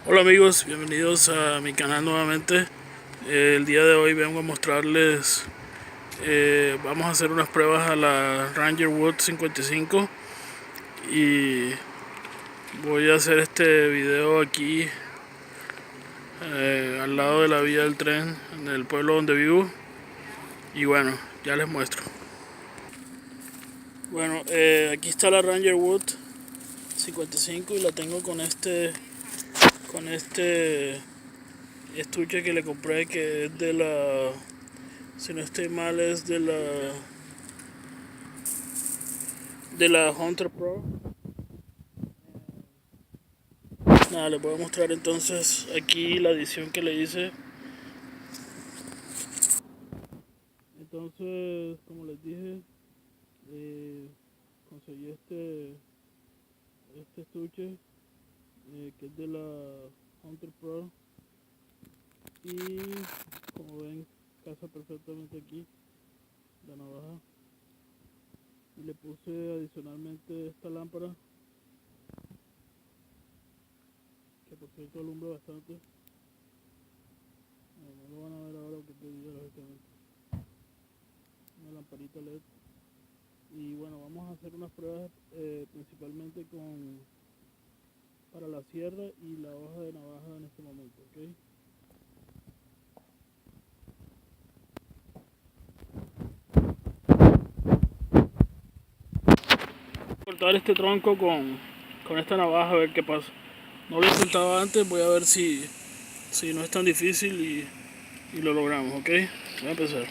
Hola amigos, bienvenidos a mi canal nuevamente. El día de hoy vengo a mostrarles, vamos a hacer unas pruebas a la Ranger Wood 55 y voy a hacer este video aquí al lado de la vía del tren en el pueblo donde vivo y bueno, ya les muestro. Bueno, aquí está la Ranger Wood 55 y la tengo con este estuche que le compré, que es de la, si no estoy mal, es de la Hunter Pro. Nada, les voy a mostrar entonces aquí la edición que le hice. Entonces, como les dije, conseguí este estuche, que es de la Hunter Pro, y como ven, casa perfectamente aquí la navaja. Y le puse adicionalmente esta lámpara, que por cierto alumbra bastante. No lo van a ver ahora porque es de día, lógicamente. Una lamparita LED. Y bueno, vamos a hacer unas pruebas principalmente para la sierra y la hoja de navaja en este momento, ¿ok? Cortar este tronco con esta navaja a ver qué pasa. No lo he intentado antes, voy a ver si no es tan difícil y lo logramos, ¿ok? Voy a empezar.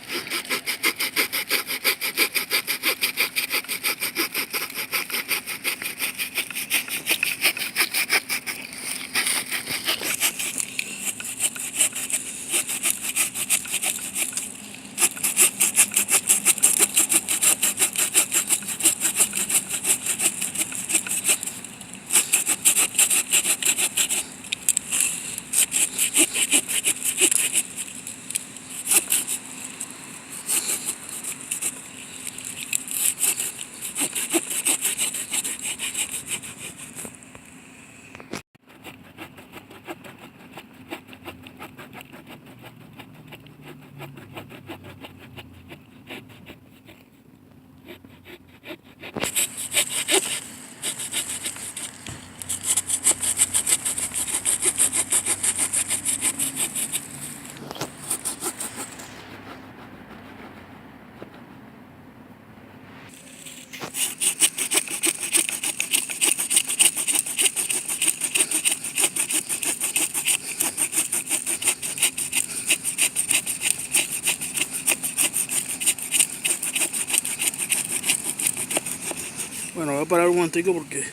Bueno, voy a parar un momentico porque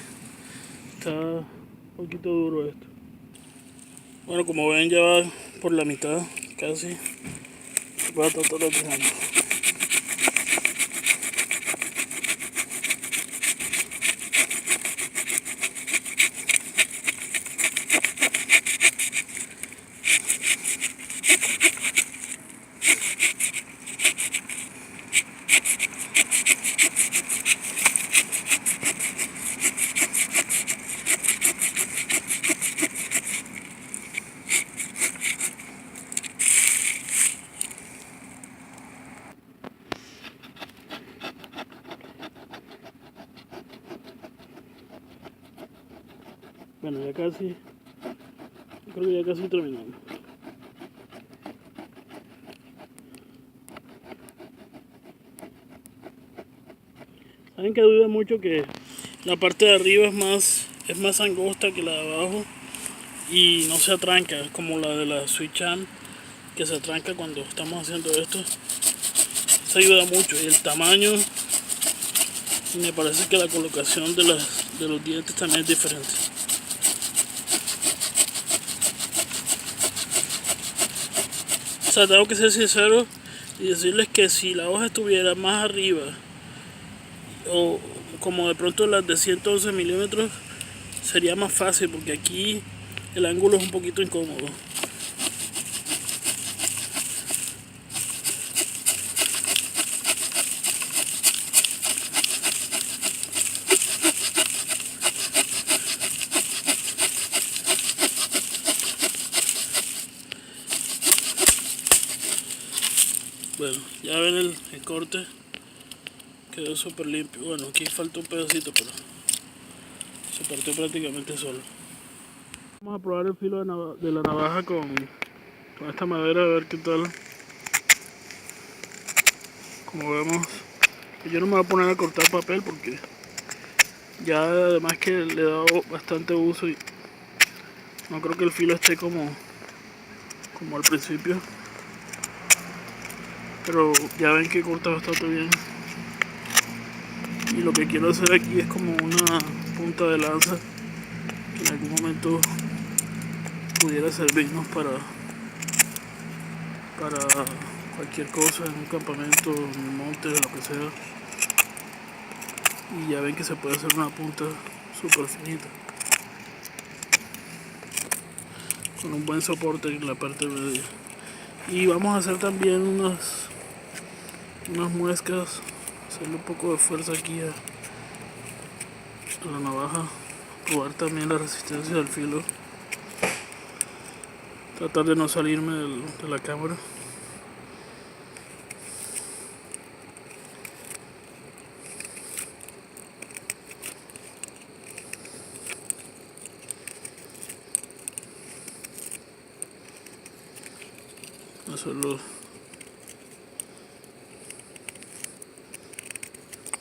está un poquito duro esto. Bueno, como ven ya va por la mitad, casi. Voy a tratar de dejarlo. Bueno, ya casi, creo que ya casi terminamos. Saben que duda mucho que la parte de arriba es más angosta que la de abajo y no se atranca como la de la Switch Arm, que se atranca cuando estamos haciendo esto. Eso ayuda mucho, y el tamaño, y me parece que la colocación de los dientes también es diferente. O sea, tengo que ser sincero y decirles que si la hoja estuviera más arriba, o como de pronto las de 111 milímetros, sería más fácil porque aquí el ángulo es un poquito incómodo. Bueno, ya ven el corte, quedó súper limpio. Bueno, aquí falta un pedacito, pero se partió prácticamente solo. Vamos a probar el filo de la navaja con esta madera, a ver qué tal. Como vemos, yo no me voy a poner a cortar papel porque ya además que le he dado bastante uso y no creo que el filo esté como al principio. Pero ya ven que corta bastante bien. Y lo que quiero hacer aquí es como una punta de lanza que en algún momento pudiera servirnos para cualquier cosa en un campamento, en un monte, lo que sea. Y ya ven que se puede hacer una punta súper finita con un buen soporte en la parte media. Y vamos a hacer también unas muescas, hacerle un poco de fuerza aquí a la navaja, probar también la resistencia del filo, tratar de no salirme de la cámara. Hacerlo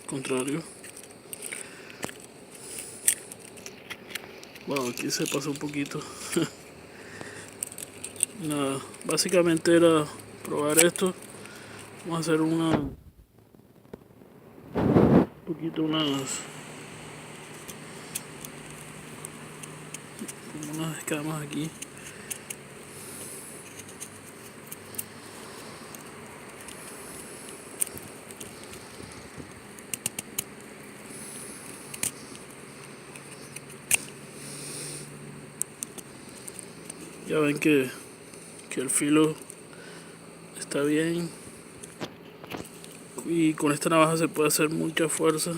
contrario. Wow, aquí se pasó un poquito. Nada, básicamente era probar esto. Vamos a hacer un poquito como unas escamas aquí. Ya ven que el filo está bien y con esta navaja se puede hacer mucha fuerza,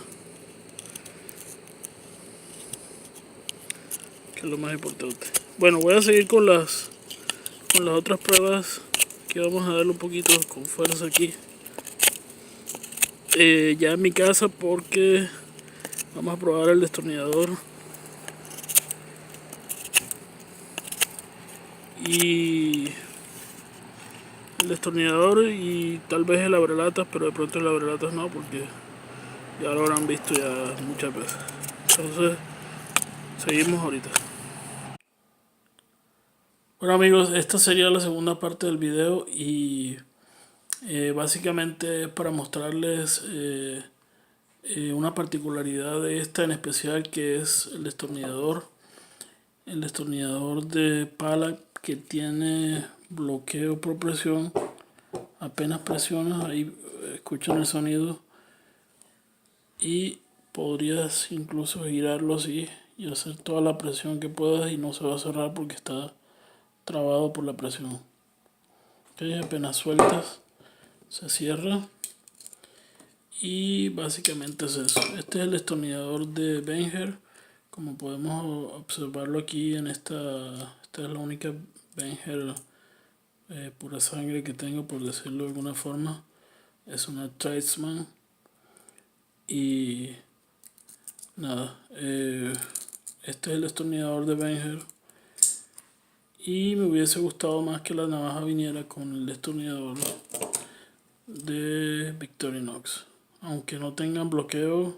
que es lo más importante. Bueno, voy a seguir con las otras pruebas, que vamos a darle un poquito con fuerza aquí, ya en mi casa, porque vamos a probar el destornillador y tal vez el abrelatas, pero de pronto el abrelatas no, porque ya lo habrán visto ya muchas veces. Entonces seguimos ahorita. Bueno amigos, esta sería la segunda parte del video y básicamente es para mostrarles una particularidad de esta en especial, que es el destornillador de pala, que tiene bloqueo por presión. Apenas presionas, ahí escuchan el sonido y podrías incluso girarlo así y hacer toda la presión que puedas y no se va a cerrar porque está trabado por la presión. Okay, apenas sueltas se cierra y básicamente es eso. Este es el destornillador de Wenger, como podemos observarlo aquí en esta es la única Wenger pura sangre que tengo, por decirlo de alguna forma. Es una Tradesman y nada, este es el destornillador de Wenger y me hubiese gustado más que la navaja viniera con el destornillador de Victorinox, aunque no tengan bloqueo.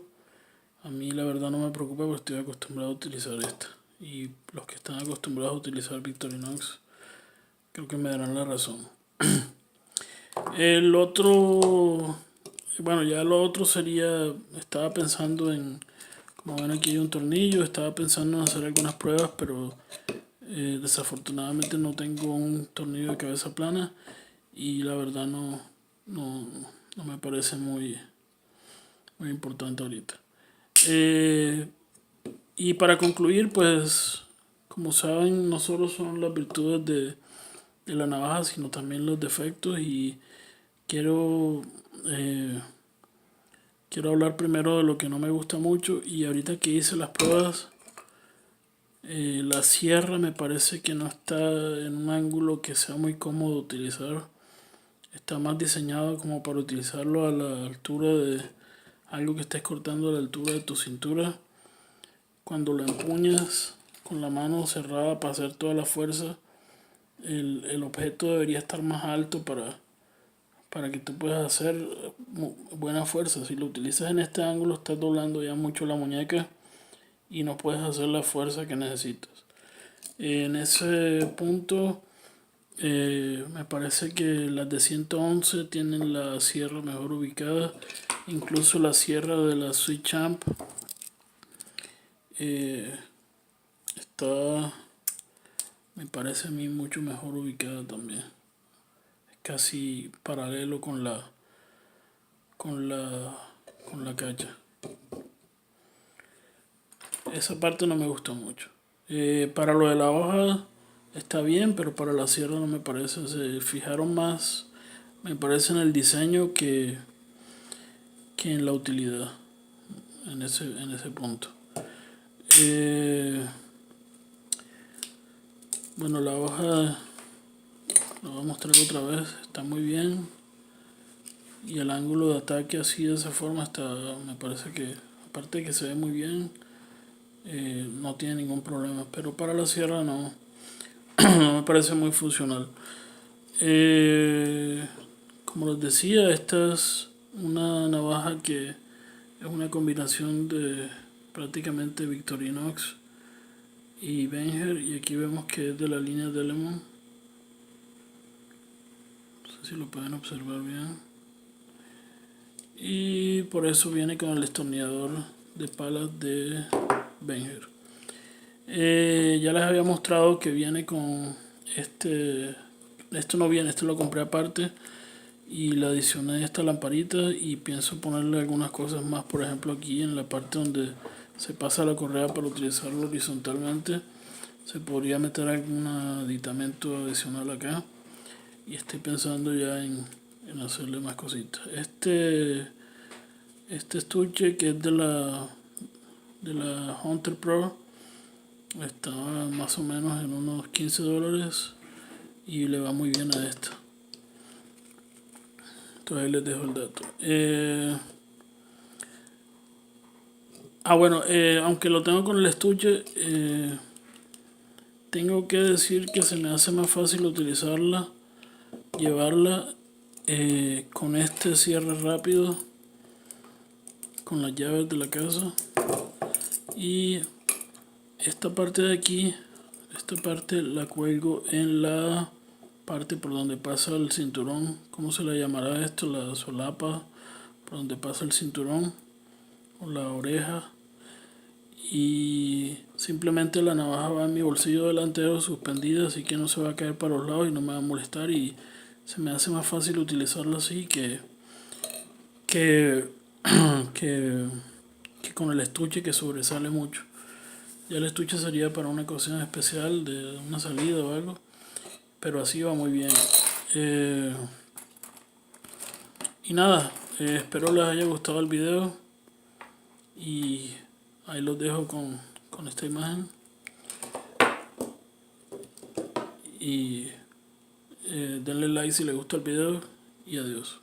A mí la verdad no me preocupa porque estoy acostumbrado a utilizar esta, y los que están acostumbrados a utilizar Victorinox creo que me darán la razón. El otro, bueno, ya lo otro sería, estaba pensando en, como ven aquí hay un tornillo, estaba pensando en hacer algunas pruebas, pero desafortunadamente no tengo un tornillo de cabeza plana y la verdad no me parece muy importante ahorita. Y para concluir, pues como saben, no solo son las virtudes de la navaja, sino también los defectos, y quiero hablar primero de lo que no me gusta mucho. Y ahorita que hice las pruebas, la sierra me parece que no está en un ángulo que sea muy cómodo utilizar. está más diseñado como para utilizarlo a la altura de algo que estés cortando a la altura de tu cintura. Cuando lo empuñas con la mano cerrada para hacer toda la fuerza, el objeto debería estar más alto para que tú puedas hacer buena fuerza. Si lo utilizas en este ángulo, estás doblando ya mucho la muñeca y no puedes hacer la fuerza que necesitas. En ese punto, me parece que las de 111 tienen la sierra mejor ubicada. Incluso la sierra de la Sweet Champ está, me parece a mí, mucho mejor ubicada también. Es casi paralelo con la, con la cacha. Esa parte no me gustó mucho. Para lo de la hoja está bien, pero para la sierra no me parece. Se fijaron más, me parece, en el diseño que en la utilidad, en ese punto. Bueno, la hoja la voy a mostrar otra vez, está muy bien. Y el ángulo de ataque así de esa forma está, me parece que, aparte de que se ve muy bien, no tiene ningún problema. Pero para la sierra no, no me parece muy funcional. Como les decía, esta es una navaja que es una combinación de prácticamente Victorinox y Venger, y aquí vemos que es de la línea Delemon. No sé si lo pueden observar bien. Y por eso viene con el destornillador de palas de Venger. Ya les había mostrado que viene con esto no viene, esto lo compré aparte y le adicioné esta lamparita y pienso ponerle algunas cosas más. Por ejemplo, aquí en la parte donde se pasa la correa para utilizarlo horizontalmente, se podría meter algún aditamento adicional acá, y estoy pensando ya en hacerle más cositas. Este estuche, que es de la Hunter Pro, estaba más o menos en unos $15 y le va muy bien a esta. Entonces ahí les dejo el dato. Bueno, aunque lo tengo con el estuche, tengo que decir que se me hace más fácil utilizarla, llevarla con este cierre rápido, con las llaves de la casa. Y esta parte de aquí, esta parte la cuelgo en la parte por donde pasa el cinturón. ¿Cómo se le llamará esto? La solapa por donde pasa el cinturón o la oreja. Y simplemente la navaja va en mi bolsillo delantero suspendida, así que no se va a caer para los lados y no me va a molestar, y se me hace más fácil utilizarla así que, que, que con el estuche, que sobresale mucho. Ya el estuche sería para una ocasión especial de una salida o algo, pero así va muy bien. Y nada, espero les haya gustado el video y ahí los dejo con esta imagen. Y denle like si les gusta el video y adiós.